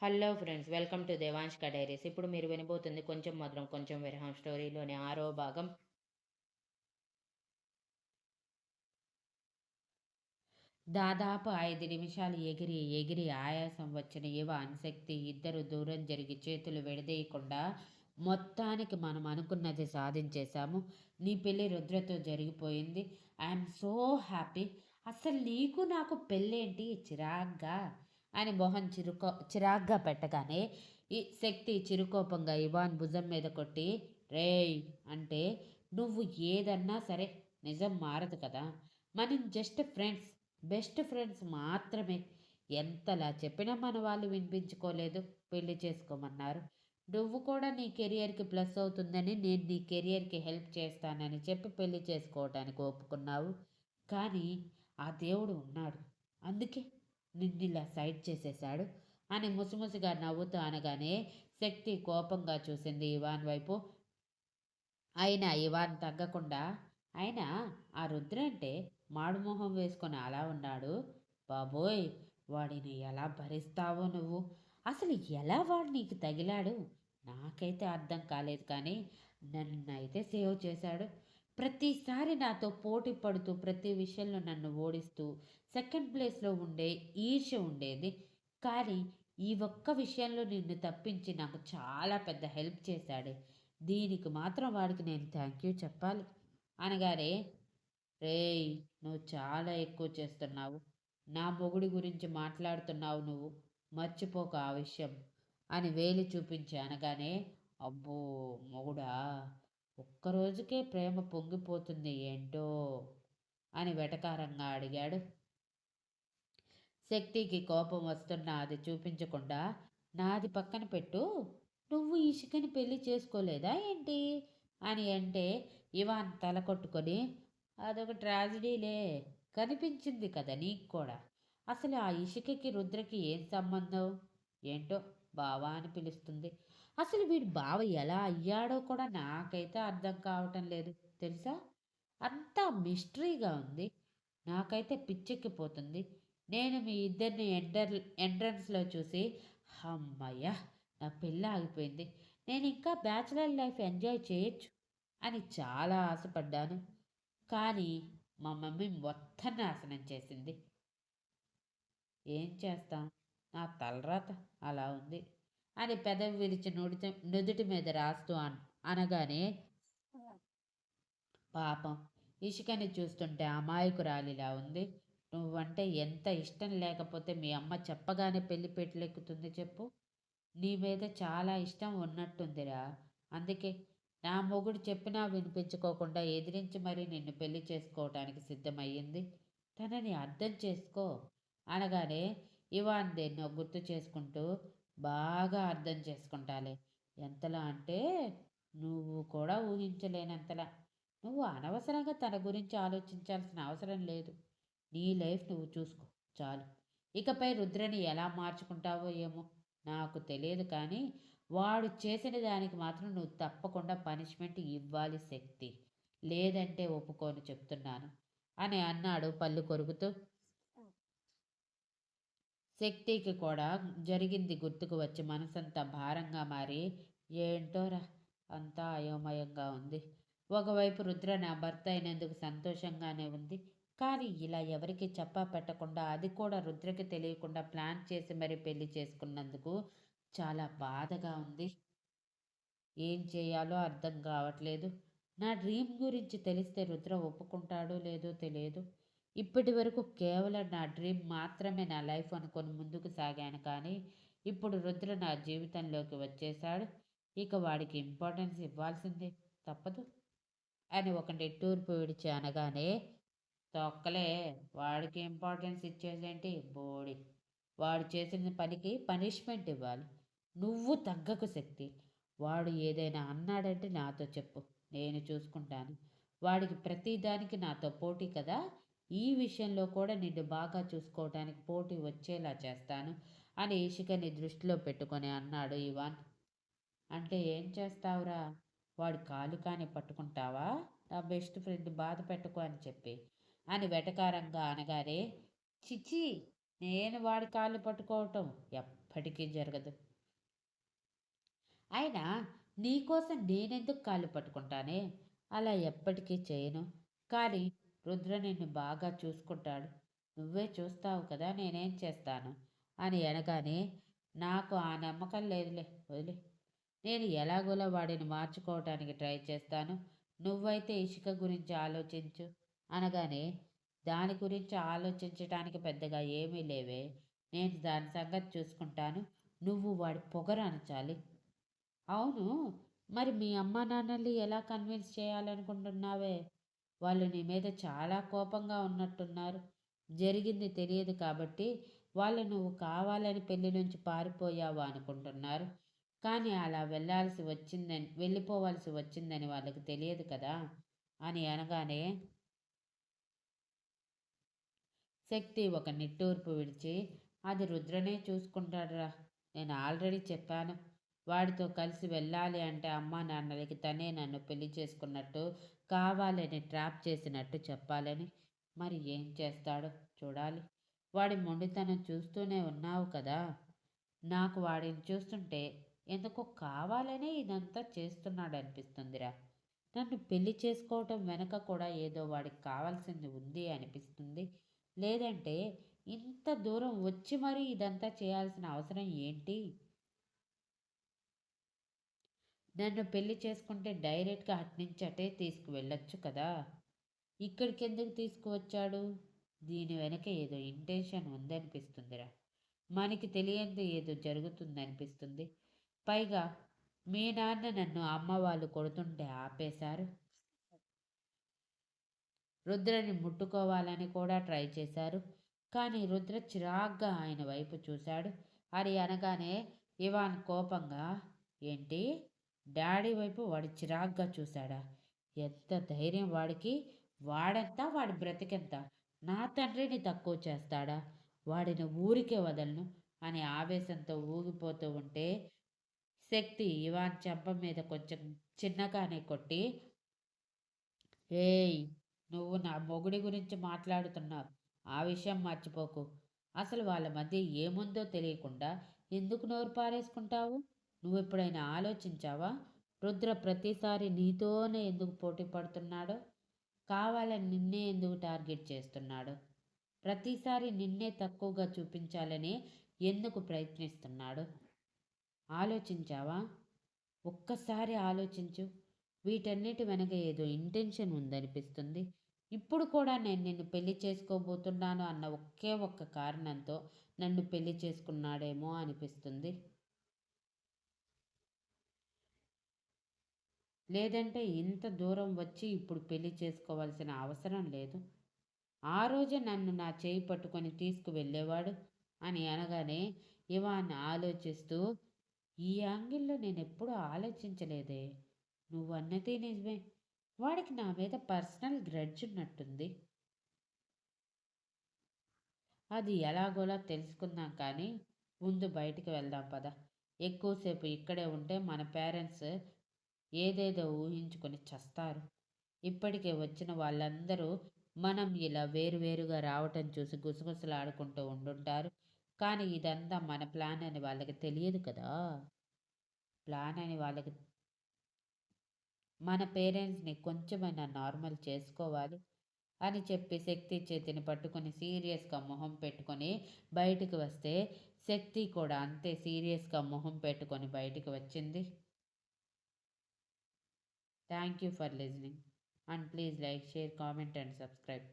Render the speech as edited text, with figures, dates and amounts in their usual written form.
Hello friends, welcome to Devanshka diaries. ఇప్పుడు మీరు వినబోతుంది కొంచెం మధురం కొంచెం విరహం స్టోరీలోని ఆరో భాగం. దాదాపు 5 నిమిషాలు ఎగిరి ఎగిరి ఆయాసం వచ్చిన శక్తి ఇద్దరు దూరం జరిగి చేతులు విడదీయకుండా మొత్తానికి మనం అనుకున్నది సాధించేశాము. నీ పెళ్ళి రుద్రతో జరిగిపోయింది. I'm so happy. అసలు నీకు నాకు పెళ్ళేంటి చిరాగ్గా అని మొహం చిరాగ్గా పెట్టగానే ఈ శక్తి చిరుకోపంగా ఇవాన్ భుజం మీద కొట్టి, రేయ్ అంటే, నువ్వు ఏదన్నా సరే నిజం మారదు కదా, మనం జస్ట్ ఫ్రెండ్స్, బెస్ట్ ఫ్రెండ్స్ మాత్రమే. ఎంతలా చెప్పినా మన వాళ్ళు వినిపించుకోలేదు. పెళ్లి చేసుకోమన్నారు. నువ్వు కూడా నీ కెరియర్కి ప్లస్ అవుతుందని, నేను నీ కెరియర్కి హెల్ప్ చేస్తానని చెప్పి పెళ్లి చేసుకోవటానికి ఒప్పుకున్నావు. కానీ ఆ దేవుడు ఉన్నాడు, అందుకే నిన్నిలా సైడ్ చేసేశాడు అని ముసిముసిగా నవ్వుతూ అనగానే శక్తి కోపంగా చూసింది ఇవాన్ వైపు. అయినా ఇవాన్ తగ్గకుండా, అయినా ఆ రుద్ర అంటే మాడుమోహం వేసుకొని అలా ఉన్నాడు. బాబోయ్, వాడిని ఎలా భరిస్తావో నువ్వు. అసలు ఎలా వాడు నీకు తగిలాడు నాకైతే అర్థం కాలేదు. కానీ నన్నైతే సేవ్ చేశాడు. ప్రతిసారి నాతో పోటీ పడుతూ ప్రతి విషయంలో నన్ను ఓడిస్తూ సెకండ్ ప్లేస్లో ఉండే ఈర్ష్య ఉండేది. కానీ ఈ ఒక్క విషయంలో నిన్ను తప్పించి నాకు చాలా పెద్ద హెల్ప్ చేశాడు. దీనికి మాత్రం వాడికి నేను థ్యాంక్ యూ చెప్పాలి అనగానే, రేయ్, నువ్వు చాలా ఎక్కువ చేస్తున్నావు. నా మొగుడి గురించి మాట్లాడుతున్నావు నువ్వు, మర్చిపోక ఆ విషయం అని వేలి చూపించి అనగానే, అబ్బో మొగుడా, ఒక్కరోజుకే ప్రేమ పొంగిపోతుంది ఏంటో అని వెటకారంగా అడిగాడు. శక్తికి కోపం వస్తున్నా అది చూపించకుండా, నాది పక్కన పెట్టు, నువ్వు ఇషికని పెళ్లి చేసుకోలేదా ఏంటి అని అంటే, ఇవాన్ తల కొట్టుకొని, అదొక ట్రాజిడీలే, కనిపించింది కదా నీకు కూడా. అసలు ఆ ఇషికకి రుద్రకి ఏం సంబంధం ఏంటో, బావా అని పిలుస్తుంది. అసలు వీడు బావ ఎలా అయ్యాడో కూడా నాకైతే అర్థం కావటం లేదు తెలుసా. అంతా మిస్టరీగా ఉంది. నాకైతే పిచ్చెక్కిపోతుంది. నేను మీ ఇద్దరిని ఎంట్రన్స్లో చూసి, అమ్మయ్య, నా పెళ్ళి ఆగిపోయింది, నేను ఇంకా బ్యాచిలర్ లైఫ్ ఎంజాయ్ చేయొచ్చు అని చాలా ఆశపడ్డాను. కానీ మా మమ్మీ మొత్తం నాశనం చేసింది. ఏం చేస్తాం, నా తలరాత అలా ఉంది అని పెదవి విరిచి నుదుటి మీద రాస్తూ అనగానే, పాపం ఇషికని చూస్తుంటే అమాయకురాలిలా ఉంది. నువ్వంటే ఎంత ఇష్టం లేకపోతే మీ అమ్మ చెప్పగానే పెళ్లి పెట్టలెక్కుతుంది చెప్పు. నీ మీద చాలా ఇష్టం ఉన్నట్టుందిరా. అందుకే నా మొగుడు చెప్పినా వినిపించుకోకుండా ఎదిరించి మరీ నిన్ను పెళ్లి చేసుకోవటానికి సిద్ధమయ్యింది. తనని అర్థం చేసుకో అనగానే ఇవాన్ దేన్నో గుర్తు చేసుకుంటూ, బాగా అర్థం చేసుకుంటాలే. ఎంతలా అంటే నువ్వు కూడా ఊహించలేనంతలా. నువ్వు అనవసరంగా తన గురించి ఆలోచించాల్సిన అవసరం లేదు. నీ లైఫ్ నువ్వు చూసుకో చాలు. ఇకపై రుద్రని ఎలా మార్చుకుంటావో ఏమో నాకు తెలియదు, కానీ వాడు చేసిన దానికి మాత్రం నువ్వు తప్పకుండా పనిష్మెంట్ ఇవ్వాలి శక్తి. లేదంటే ఒప్పుకోను చెప్తున్నాను అని అన్నాడు పళ్ళు కొరుకుతూ. శక్తికి కూడా జరిగింది గుర్తుకు వచ్చి మనసంతా భారంగా మారి, ఏంటోరా, అంతా అయోమయంగా ఉంది. ఒకవైపు రుద్ర నా భర్త అయినందుకు సంతోషంగానే ఉంది. కానీ ఇలా ఎవరికి చెప్పా పెట్టకుండా, అది కూడా రుద్రకి తెలియకుండా ప్లాన్ చేసి మరీ పెళ్లి చేసుకున్నందుకు చాలా బాధగా ఉంది. ఏం చేయాలో అర్థం కావట్లేదు. నా డ్రీమ్ గురించి తెలిస్తే రుద్ర ఒప్పుకుంటాడో లేదో తెలియదు. ఇప్పటి వరకు కేవలం నా డ్రీమ్ మాత్రమే నా లైఫ్ అనుకొని ముందుకు సాగాను, కానీ ఇప్పుడు రుద్ర నా జీవితంలోకి వచ్చేశాడు. ఇక వాడికి ఇంపార్టెన్స్ ఇవ్వాల్సిందే, తప్పదు అని ఒక నిట్టూర్పు విడిచి అనగానే, తొక్కలే, వాడికి ఇంపార్టెన్స్ ఇచ్చేదేంటి బోడి. వాడు చేసిన పనికి పనిష్మెంట్ ఇవ్వాలి. నువ్వు తగ్గకు శక్తి. వాడు ఏదైనా అన్నాడంటే నాతో చెప్పు, నేను చూసుకుంటాను. వాడికి ప్రతిదానికి నాతో పోటీ కదా. ఈ విషయంలో కూడా నిన్ను బాగా చూసుకోవటానికి పోటీ వచ్చేలా చేస్తాను అని ఇషికని దృష్టిలో పెట్టుకొని అన్నాడు ఇవాన్. అంటే ఏం చేస్తావురా, వాడి కాలు కాని పట్టుకుంటావా, నా బెస్ట్ ఫ్రెండ్ బాధ పెట్టుకో అని చెప్పి అని వెటకారంగా అనగానే, చిచి, నేను వాడి కాళ్ళు పట్టుకోవటం ఎప్పటికీ జరగదు. అయినా నీకోసం నేనెందుకు కాళ్ళు పట్టుకుంటానే? అలా ఎప్పటికీ చేయను. కానీ రుద్ర నిన్ను బాగా చూసుకుంటాడు. నువ్వే చూస్తావు కదా నేనేం చేస్తాను అని అనగానే, నాకు ఆ నమ్మకం లేదులే వదిలే. నేను ఎలాగోలా వాడిని మార్చుకోవటానికి ట్రై చేస్తాను. నువ్వైతే ఇషిక గురించి ఆలోచించు అనగానే, దాని గురించి ఆలోచించటానికి పెద్దగా ఏమీ లేవే. నేను దాని సంగతి చూసుకుంటాను. నువ్వు వాడి పొగరు అణచాలి. అవును. మరి మీ అమ్మా నాన్నల్ని ఎలా కన్విన్స్ చేయాలనుకుంటున్నావే? వాళ్ళు నీ మీద చాలా కోపంగా ఉన్నట్టున్నారు. జరిగింది తెలియదు కాబట్టి వాళ్ళు నువ్వు కావాలని పెళ్లి నుంచి పారిపోయావు అనుకుంటున్నారు. కానీ అలా వెళ్ళిపోవాల్సి వచ్చిందని వాళ్ళకి తెలియదు కదా! అని అనగానే శక్తి ఒక నిట్టూర్పు విడిచి, అది రుద్రనే చూసుకుంటాడురా. నేను ఆల్రెడీ చెప్పాను. వాడితో కలిసి వెళ్ళాలి అంటే అమ్మా నాన్నలకి తనే నన్ను పెళ్లి చేసుకున్నట్టు, కావాలని ట్రాప్ చేసినట్టు చెప్పాలని. మరి ఏం చేస్తాడో చూడాలి. వాడి మొండితనం చూస్తూనే ఉన్నావు కదా! నాకు వాడిని చూస్తుంటే ఎందుకో కావాలనే ఇదంతా చేస్తున్నాడనిపిస్తుందిరా. నన్ను పెళ్లి చేసుకోవటం వెనక కూడా ఏదో వాడికి కావాల్సింది ఉంది అనిపిస్తుంది. లేదంటే ఇంత దూరం వచ్చి మరీ ఇదంతా చేయాల్సిన అవసరం ఏంటి? నన్ను పెళ్లి చేసుకుంటే డైరెక్ట్‌గా అటునుంచి అటే తీసుకువెళ్ళొచ్చు కదా! ఇక్కడికెందుకు తీసుకువచ్చాడు? దీని వెనక ఏదో ఇంటెన్షన్ ఉందనిపిస్తుందిరా. మనకి తెలియనిది ఏదో జరుగుతుందనిపిస్తుంది. పైగా మీ నాన్న నన్ను అమ్మ వాళ్ళు కొడుతుంటే ఆపేశారు. రుద్రని ముట్టుకోవాలని కూడా ట్రై చేశారు. కానీ రుద్ర చిరాగ్గా ఆయన వైపు చూశాడు. అది అనగానే ఇవాన్ కోపంగా, ఏంటి? డాడీ వైపు వాడు చిరాగ్గా చూశాడా? ఎంత ధైర్యం వాడికి? వాడెంత? వాడి బ్రతికెంత? నా తండ్రిని తక్కువ చేస్తాడా? వాడిని ఊరికే వదలను అని ఆవేశంతో ఊగిపోతూ ఉంటే శక్తి ఇవాన్ చెంప మీద కొంచెం చిన్నగానే కొట్టి, ఏయ్! నువ్వు నా మొగుడి గురించి మాట్లాడుతున్నావు. ఆ విషయం మర్చిపోకు. అసలు వాళ్ళ మధ్య ఏముందో తెలియకుండా ఎందుకు నోరు పారేసుకుంటావు? నువ్వెప్పుడైనా ఆలోచించావా? రుద్ర ప్రతిసారి నీతోనే ఎందుకు పోటీ పడుతున్నాడో? కావాలని నిన్నే ఎందుకు టార్గెట్ చేస్తున్నాడో? ప్రతిసారి నిన్నే తక్కువగా చూపించాలని ఎందుకు ప్రయత్నిస్తున్నాడో? ఆలోచించావా? ఒక్కసారి ఆలోచించు. వీటన్నిటి వెనక ఏదో ఇంటెన్షన్ ఉందనిపిస్తుంది. ఇప్పుడు కూడా నేను నిన్ను పెళ్లి చేసుకోబోతున్నాను అన్న ఒకే ఒక్క కారణంతో నన్ను పెళ్లి చేసుకున్నాడేమో అనిపిస్తుంది. లేదంటే ఇంత దూరం వచ్చి ఇప్పుడు పెళ్లి చేసుకోవాల్సిన అవసరం లేదు. ఆ రోజే నన్ను నా చేయి పట్టుకొని తీసుకువెళ్ళేవాడు అని అనగానే ఇవాన్ ఆలోచిస్తూ, ఈ యాంగిల్‌లో నేనెప్పుడూ ఆలోచించలేదే. నువ్వన్నది నిజమే. వాడికి నా మీద పర్సనల్ గ్రడ్జ్ ఉన్నట్టుంది. అది ఎలాగోలా తెలుసుకుందాం కానీ, ముందు బయటికి వెళ్దాం పద. ఎక్కువసేపు ఇక్కడే ఉంటే మన పేరెంట్స్ ఏదేదో ఊహించుకొని చస్తారు. ఇప్పటికే వచ్చిన వాళ్ళందరూ మనం ఇలా వేరువేరుగా రావటం చూసి గుసగుసలాడుకుంటూ ఉండుంటారు. కానీ ఇదంతా మన ప్లాన్ అని వాళ్ళకి తెలియదు కదా! ప్లాన్ అని వాళ్ళకి మన పేరెంట్స్‌ని కొంచెమైనా నార్మల్ చేసుకోవాలి అని చెప్పి శక్తి చేతిని పట్టుకొని సీరియస్‌గా మొహం పెట్టుకొని బయటికి వస్తే, శక్తి కూడా అంతే సీరియస్‌గా మొహం పెట్టుకొని బయటికి వచ్చింది. Thank you for listening and please like, share, comment and subscribe.